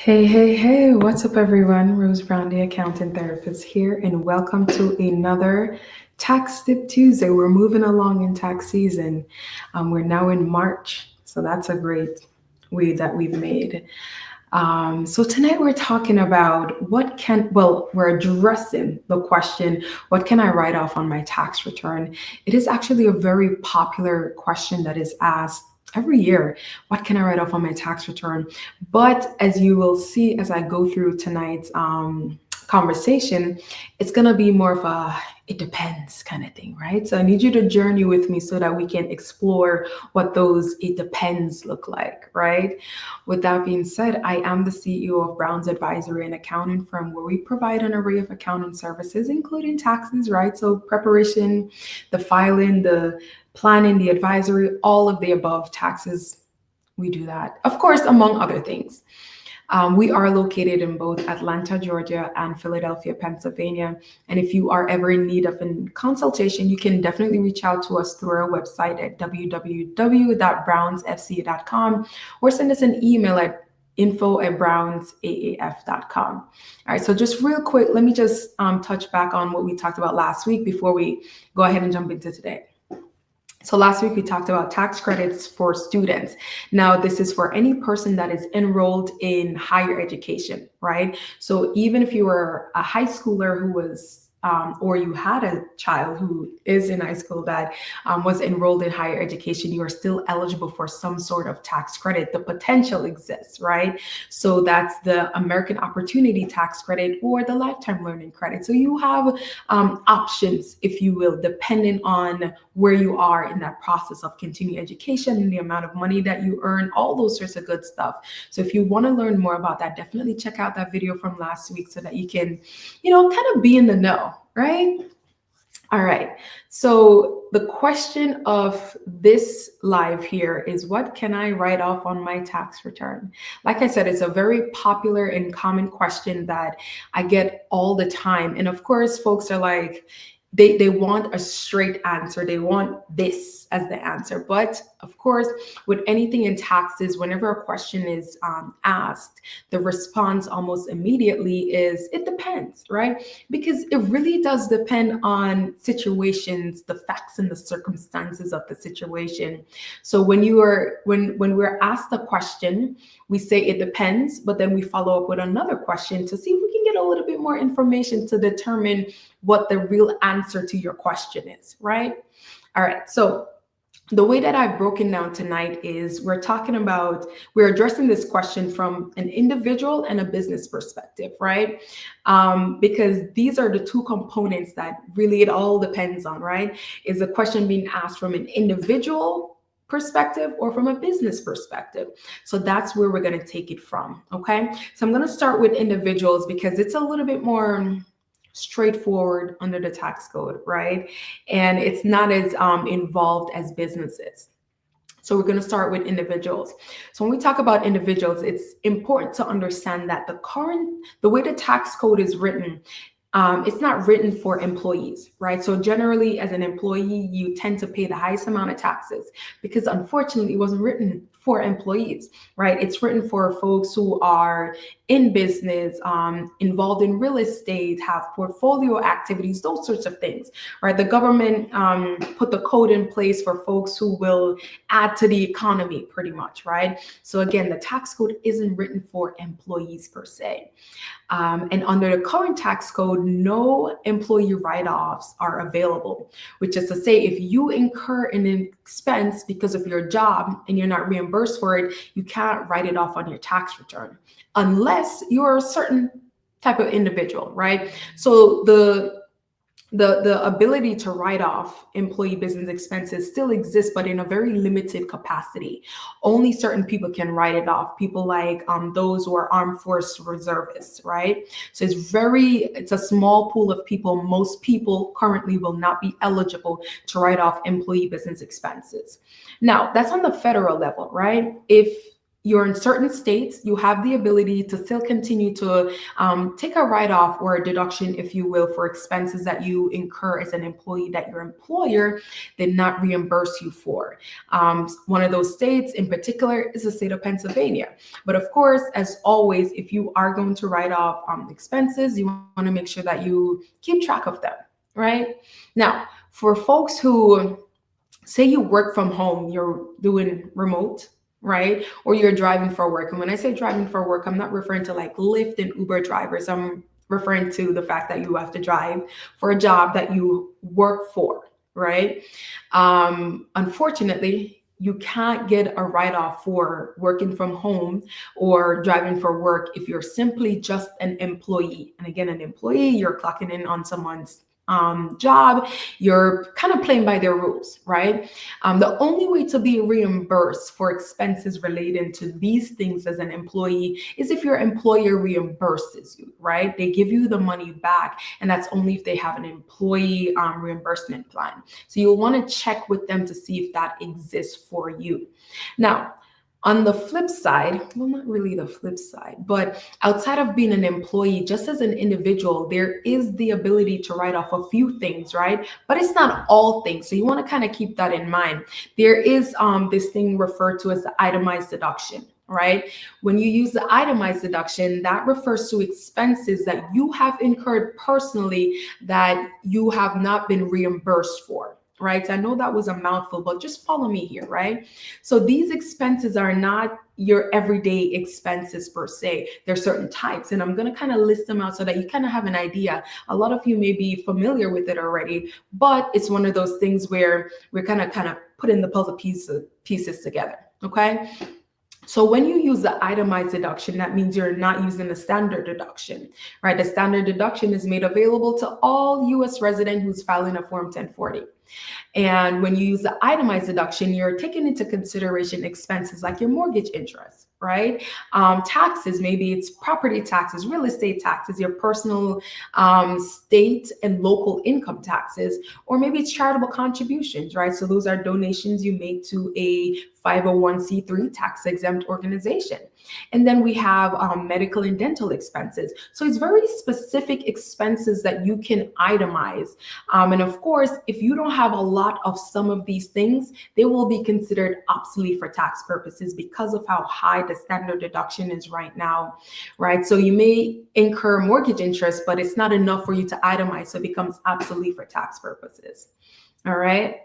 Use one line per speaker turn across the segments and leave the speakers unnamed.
Hey, what's up, everyone? Rose Brown, the accountant therapist here, and welcome to another Tax Tip Tuesday. We're moving along in tax season. We're now in March, so that's a great way that we've made. So tonight we're talking about we're addressing the question, what can I write off on my tax return? It is actually a very popular question that is asked every year. What can I write off on my tax return? But as you will see as I go through tonight's conversation, it's going to be more of a it depends kind of thing, right? So I need you to journey with me so that we can explore what those it depends look like, right? With that being said, I am the CEO of Brown's Advisory and Accounting Firm, where we provide an array of accounting services, including taxes, right? So preparation, the filing, the planning, the advisory, all of the above taxes, we do that. Of course, among other things. We are located in both Atlanta, Georgia and Philadelphia, Pennsylvania. And if you are ever in need of a consultation, you can definitely reach out to us through our website at www.brownsfc.com or send us an email at info@brownsaaf.com. All right, so just real quick, let me just touch back on what we talked about last week before we go ahead and jump into today. So last week we talked about tax credits for students. Now this is for any person that is enrolled in higher education, right? So even if you were a high schooler who was or you had a child who is in high school that was enrolled in higher education, you are still eligible for some sort of tax credit. The potential exists, right? So that's the American Opportunity Tax Credit or the Lifetime Learning Credit. So you have options, if you will, depending on where you are in that process of continuing education and the amount of money that you earn, all those sorts of good stuff. So if you want to learn more about that, definitely check out that video from last week so that you can, kind of be in the know. Right? All right. So the question of this live here is, what can I write off on my tax return? Like I said, it's a very popular and common question that I get all the time. And of course, folks are like, they want a straight answer. They want this as the answer. But of course, with anything in taxes, whenever a question is asked, the response almost immediately is, it depends, right? Because it really does depend on situations, the facts and the circumstances of the situation. So when we're asked the question, we say it depends, but then we follow up with another question to see if we can get a little bit more information to determine what the real answer to your question is, right? All right, so the way that I've broken down tonight is we're addressing this question from an individual and a business perspective, right? Because these are the two components that really it all depends on, right? Is the question being asked from an individual perspective or from a business perspective? So that's where we're going to take it from, okay? So I'm going to start with individuals because it's a little bit more straightforward under the tax code, right? And it's not as involved as businesses. So we're going to start with individuals. So when we talk about individuals, it's important to understand that the way the tax code is written, it's not written for employees, right? So generally, as an employee, you tend to pay the highest amount of taxes because unfortunately, it wasn't written for employees, right? It's written for folks who are in business, involved in real estate, have portfolio activities, those sorts of things, right? The government put the code in place for folks who will add to the economy pretty much, right? So again, the tax code isn't written for employees per se. And under the current tax code, no employee write-offs are available, which is to say, if you incur an expense because of your job and you're not reimbursed for it, you can't write it off on your tax return unless you're a certain type of individual, right? So the ability to write off employee business expenses still exists, but in a very limited capacity. Only certain people can write it off. People like those who are armed force reservists, right? So it's a small pool of people. Most people currently will not be eligible to write off employee business expenses. Now, that's on the federal level, right? If you're in certain states, you have the ability to still continue to take a write-off or a deduction, if you will, for expenses that you incur as an employee that your employer did not reimburse you for. One of those states in particular is the state of Pennsylvania. But of course, as always, if you are going to write off expenses, you want to make sure that you keep track of them, right? Now, for folks who say you work from home, you're doing remote, right? Or you're driving for work. And when I say driving for work, I'm not referring to like Lyft and Uber drivers. I'm referring to the fact that you have to drive for a job that you work for, right? Unfortunately, you can't get a write-off for working from home or driving for work if you're simply just an employee. And again, an employee, you're clocking in on someone's job, you're kind of playing by their rules, right? The only way to be reimbursed for expenses related to these things as an employee is if your employer reimburses you, right? They give you the money back, and that's only if they have an employee reimbursement plan. So you'll want to check with them to see if that exists for you. Now, on the flip side, well, not really the flip side, but outside of being an employee, just as an individual, there is the ability to write off a few things, right? But it's not all things. So you want to kind of keep that in mind. There is this thing referred to as the itemized deduction, right? When you use the itemized deduction, that refers to expenses that you have incurred personally that you have not been reimbursed for. Right? I know that was a mouthful, but just follow me here, right? So these expenses are not your everyday expenses per se. There's certain types, and I'm going to kind of list them out so that you kind of have an idea. A lot of you may be familiar with it already, but it's one of those things where we're kind of putting the puzzle pieces together, okay? So when you use the itemized deduction, that means you're not using the standard deduction, right? The standard deduction is made available to all U.S. resident who's filing a Form 1040. And when you use the itemized deduction, you're taking into consideration expenses like your mortgage interest, right? Taxes, maybe it's property taxes, real estate taxes, your personal state and local income taxes, or maybe it's charitable contributions, right? So those are donations you make to a 501c3 tax exempt organization. And then we have medical and dental expenses. So it's very specific expenses that you can itemize. And of course, if you don't have a lot of some of these things, they will be considered obsolete for tax purposes because of how high the standard deduction is right now, right? So you may incur mortgage interest, but it's not enough for you to itemize, so it becomes obsolete for tax purposes. All right.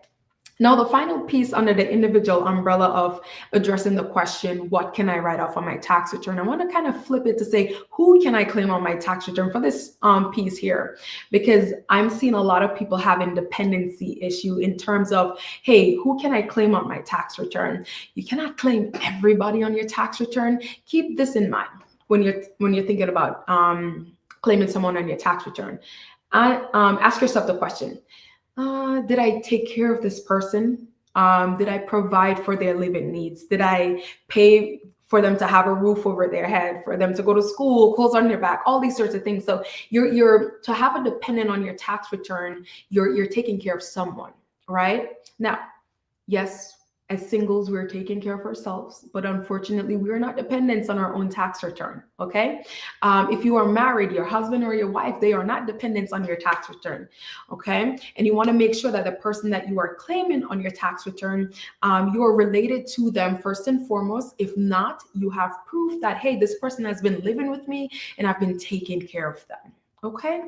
Now, the final piece under the individual umbrella of addressing the question, what can I write off on my tax return? I want to kind of flip it to say, who can I claim on my tax return for this piece here? Because I'm seeing a lot of people having dependency issue in terms of, hey, who can I claim on my tax return? You cannot claim everybody on your tax return. Keep this in mind when you're thinking about claiming someone on your tax return. Ask yourself the question. Did I take care of this person? Did I provide for their living needs? Did I pay for them to have a roof over their head, for them to go to school, clothes on their back, all these sorts of things? So you're to have a dependent on your tax return, you're taking care of someone, right? Now, yes, as singles, we're taking care of ourselves, but unfortunately, we're not dependents on our own tax return, okay? If you are married, your husband or your wife, they are not dependents on your tax return, okay? And you wanna make sure that the person that you are claiming on your tax return, you are related to them first and foremost. If not, you have proof that, hey, this person has been living with me and I've been taking care of them, okay?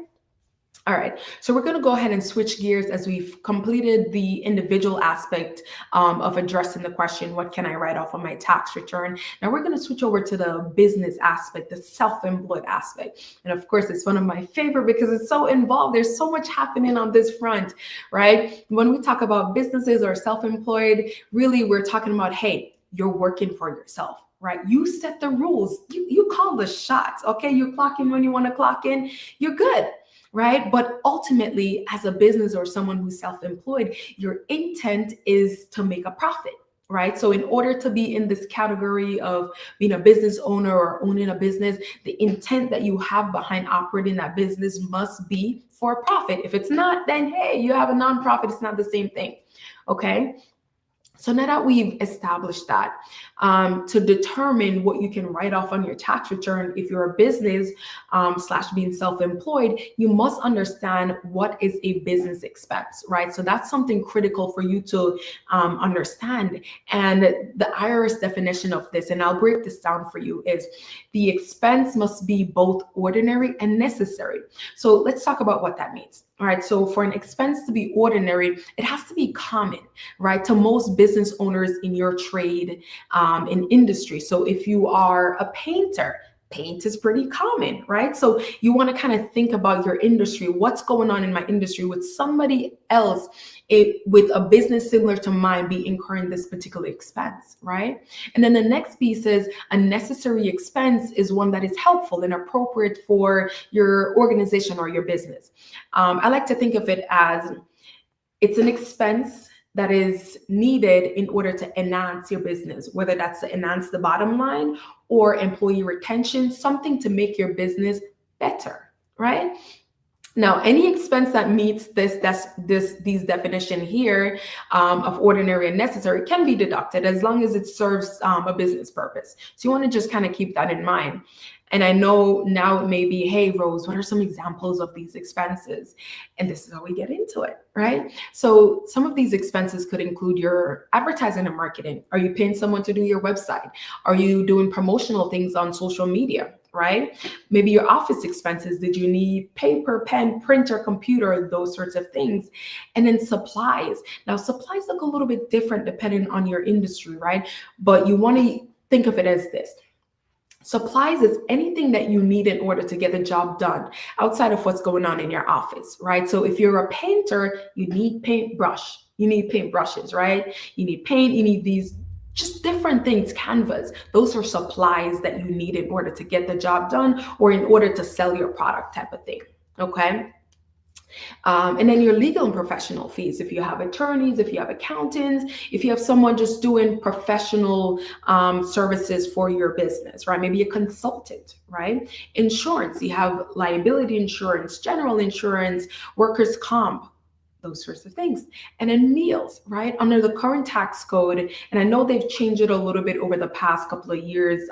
All right, so we're going to go ahead and switch gears as we've completed the individual aspect of addressing the question, what can I write off on my tax return? Now we're going to switch over to the business aspect, the self-employed aspect. And of course, it's one of my favorite because it's so involved. There's so much happening on this front, right? When we talk about businesses or self-employed, really we're talking about, hey, you're working for yourself. Right? You set the rules. You call the shots. Okay. You clock in when you want to clock in. You're good. Right? But ultimately, as a business or someone who's self-employed, your intent is to make a profit. Right? So in order to be in this category of being a business owner or owning a business, the intent that you have behind operating that business must be for a profit. If it's not, then hey, you have a nonprofit. It's not the same thing. Okay. So now that we've established that, to determine what you can write off on your tax return, if you're a business slash being self-employed, you must understand what is a business expense, right? So that's something critical for you to understand. And the IRS definition of this, and I'll break this down for you, is the expense must be both ordinary and necessary. So let's talk about what that means. All right, so for an expense to be ordinary, it has to be common, right, to most business owners in your trade, in industry. So if you are a painter, paint is pretty common, right? So you want to kind of think about your industry. What's going on in my industry? With somebody else with a business similar to mine be incurring this particular expense, right? And then the next piece is a necessary expense is one that is helpful and appropriate for your organization or your business. I like to think of it as it's an expense that is needed in order to enhance your business, whether that's to enhance the bottom line or employee retention, something to make your business better, right? Now, any expense that meets these definition here of ordinary and necessary can be deducted as long as it serves a business purpose. So you want to just kind of keep that in mind. And I know now it may be, hey, Rose, what are some examples of these expenses? And this is how we get into it, right? So some of these expenses could include your advertising and marketing. Are you paying someone to do your website? Are you doing promotional things on social media, right? Maybe your office expenses. Did you need paper, pen, printer, computer, those sorts of things? And then supplies. Now, supplies look a little bit different depending on your industry, right? But you want to think of it as this. Supplies is anything that you need in order to get the job done outside of what's going on in your office, right? So if you're a painter, you need paintbrush. You need paintbrushes, right? You need paint, you need these just different things, canvas. Those are supplies that you need in order to get the job done or in order to sell your product type of thing, okay? And then your legal and professional fees, if you have attorneys, if you have accountants, if you have someone just doing professional services for your business, right? Maybe a consultant, right? Insurance, you have liability insurance, general insurance, workers' comp, those sorts of things. And then meals, right? Under the current tax code, and I know they've changed it a little bit over the past couple of years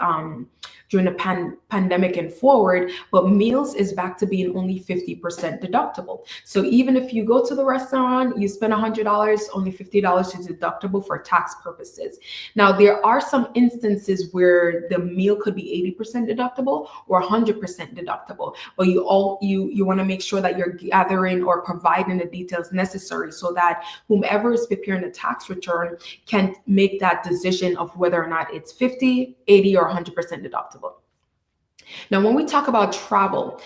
during the pandemic and forward, but meals is back to being only 50% deductible. So even if you go to the restaurant, you spend $100, only $50 is deductible for tax purposes. Now, there are some instances where the meal could be 80% deductible or 100% deductible, but you want to make sure that you're gathering or providing the details necessary so that whomever is preparing a tax return can make that decision of whether or not it's 50, 80, or 100% deductible. Now, when we talk about travel,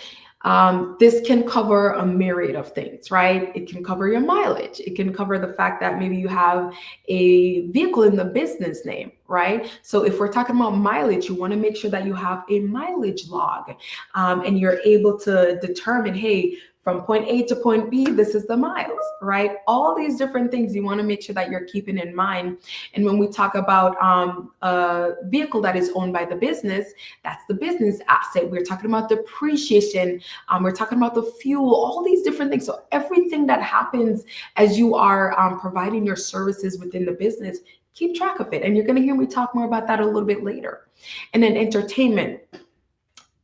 this can cover a myriad of things, right? It can cover your mileage. It can cover the fact that maybe you have a vehicle in the business name, right? So if we're talking about mileage, you want to make sure that you have a mileage log and you're able to determine, hey, from point A to point B, this is the miles, right? All these different things you want to make sure that you're keeping in mind. And when we talk about a vehicle that is owned by the business, that's the business asset. We're talking about depreciation. We're talking about the fuel, all these different things. So everything that happens as you are providing your services within the business, keep track of it. And you're going to hear me talk more about that a little bit later. And then entertainment.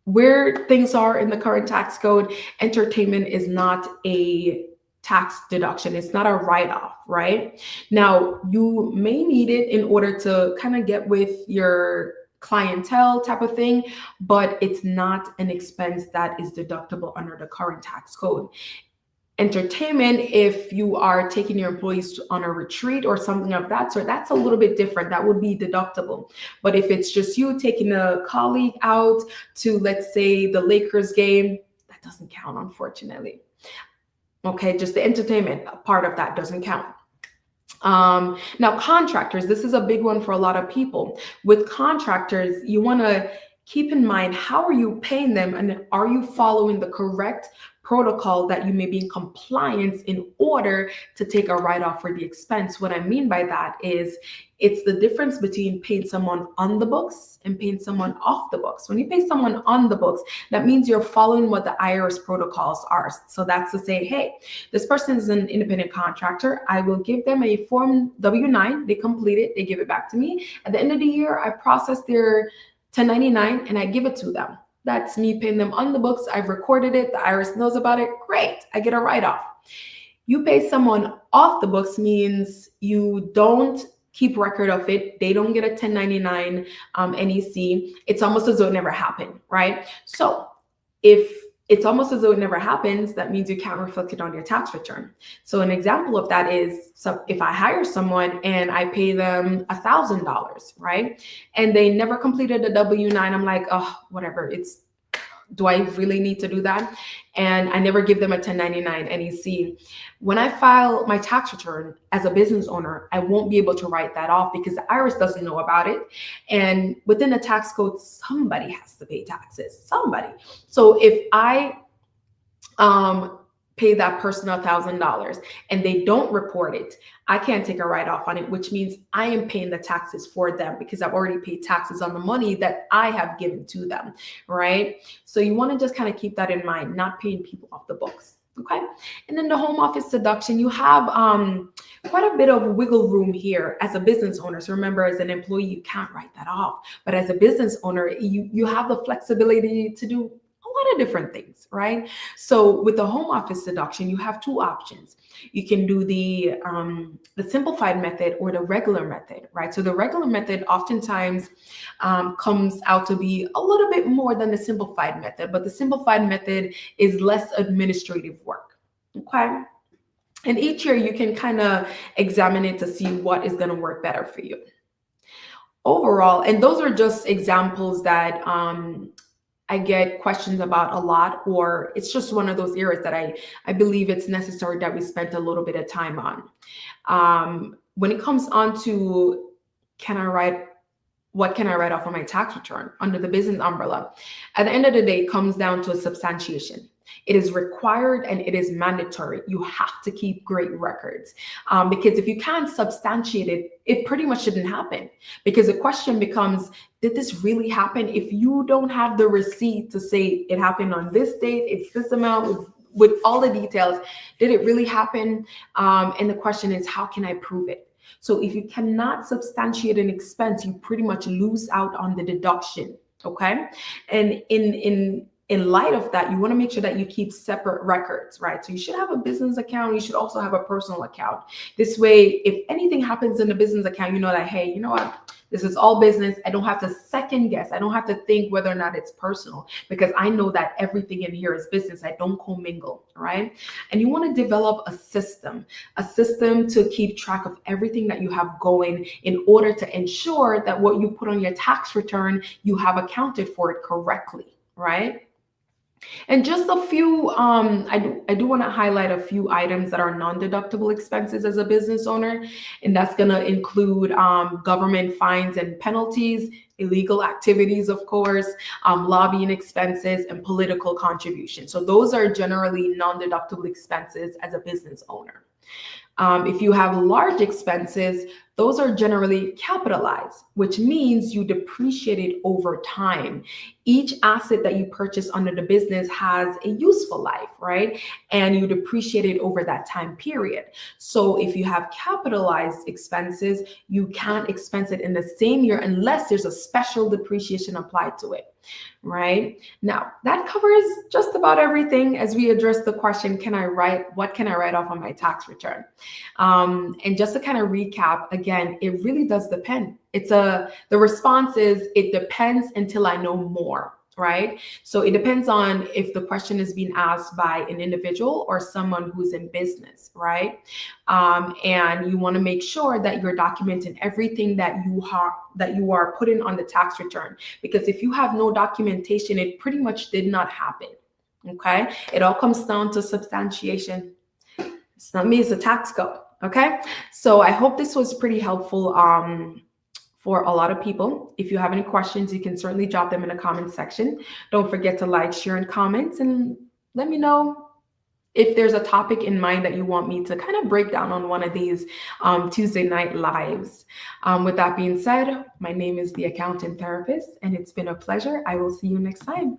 Where things are in the current tax code, entertainment is not a tax deduction. It's not a write-off, right? Now, you may need it in order to kind of get with your clientele type of thing, but it's not an expense that is deductible under the current tax code. Entertainment, if you are taking your employees on a retreat or something of that sort, that's a little bit different. That would be deductible. But if it's just you taking a colleague out to, let's say, the Lakers game, that doesn't count, unfortunately. Okay, just the entertainment part of that doesn't count. Now, contractors, this is a big one for a lot of people. With contractors, you want to keep in mind, how are you paying them and are you following the correct protocol that you may be in compliance in order to take a write-off for the expense. What I mean by that is it's the difference between paying someone on the books and paying someone off the books. When you pay someone on the books, that means you're following what the IRS protocols are. So that's to say, hey, this person is an independent contractor. I will give them a Form W-9. They complete it. They give it back to me. At the end of the year, I process their 1099 and I give it to them. That's me paying them on the books. I've recorded it. The IRS knows about it. Great. I get a write-off. You pay someone off the books means you don't keep record of it. They don't get a 1099 NEC. It's almost as though it never happened, right? So if it's almost as though it never happens, that means you can't reflect it on your tax return. So an example of that is, so if I hire someone and I pay them $1,000, right? And they never completed a W-9, I'm like, oh, whatever, do I really need to do that? And I never give them a 1099 NEC. When I file my tax return as a business owner, I won't be able to write that off because the IRS doesn't know about it. And within the tax code, somebody has to pay taxes, somebody. So if I pay that person $1,000 and they don't report it, I can't take a write-off on it, which means I am paying the taxes for them because I've already paid taxes on the money that I have given to them, right? So you want to just kind of keep that in mind, not paying people off the books, okay? And then the home office deduction, you have quite a bit of wiggle room here as a business owner. So remember, as an employee, you can't write that off. But as a business owner, you have the flexibility to do a lot of different things, right? So with the home office deduction, you have two options. You can do the simplified method or the regular method, right? So the regular method oftentimes comes out to be a little bit more than the simplified method, but the simplified method is less administrative work, okay? And each year you can kind of examine it to see what is going to work better for you. Overall, and those are just examples that I get questions about a lot, or it's just one of those areas that I believe it's necessary that we spend a little bit of time on. When it comes on to what can I write off on my tax return under the business umbrella? At the end of the day, it comes down to substantiation. It is required and it is mandatory. You have to keep great records because if you can't substantiate it, it pretty much shouldn't happen. Because the question becomes, did this really happen? If you don't have the receipt to say it happened on this date, it's this amount with all the details, did it really happen? And the question is, how can I prove it? So if you cannot substantiate an expense, you pretty much lose out on the deduction, okay? And in light of that, you want to make sure that you keep separate records, right? So you should have a business account. You should also have a personal account. This way, if anything happens in the business account, you know that, hey, you know what? This is all business. I don't have to second guess. I don't have to think whether or not it's personal because I know that everything in here is business. I don't commingle, right? And you want to develop a system to keep track of everything that you have going in order to ensure that what you put on your tax return, you have accounted for it correctly, right? And just a few, I do want to highlight a few items that are non-deductible expenses as a business owner, and that's going to include government fines and penalties, illegal activities, of course, lobbying expenses, and political contributions. So those are generally non-deductible expenses as a business owner. If you have large expenses, those are generally capitalized, which means you depreciate it over time. Each asset that you purchase under the business has a useful life, right? And you depreciate it over that time period. So if you have capitalized expenses, you can't expense it in the same year unless there's a special depreciation applied to it, right? Now, that covers just about everything as we address the question, what can I write off on my tax return? And just to kind of recap, again, it really does depend. The response is, it depends until I know more, right? So it depends on if the question is being asked by an individual or someone who's in business, right? And you want to make sure that you're documenting everything that you are putting on the tax return, because if you have no documentation, it pretty much did not happen, okay? It all comes down to substantiation. It's not me, it's the tax code, okay? So I hope this was pretty helpful for a lot of people. If you have any questions, you can certainly drop them in the comment section. Don't forget to like, share, and comment, and let me know if there's a topic in mind that you want me to kind of break down on one of these Tuesday night lives. With that being said, my name is the Accountant Therapist, and it's been a pleasure. I will see you next time.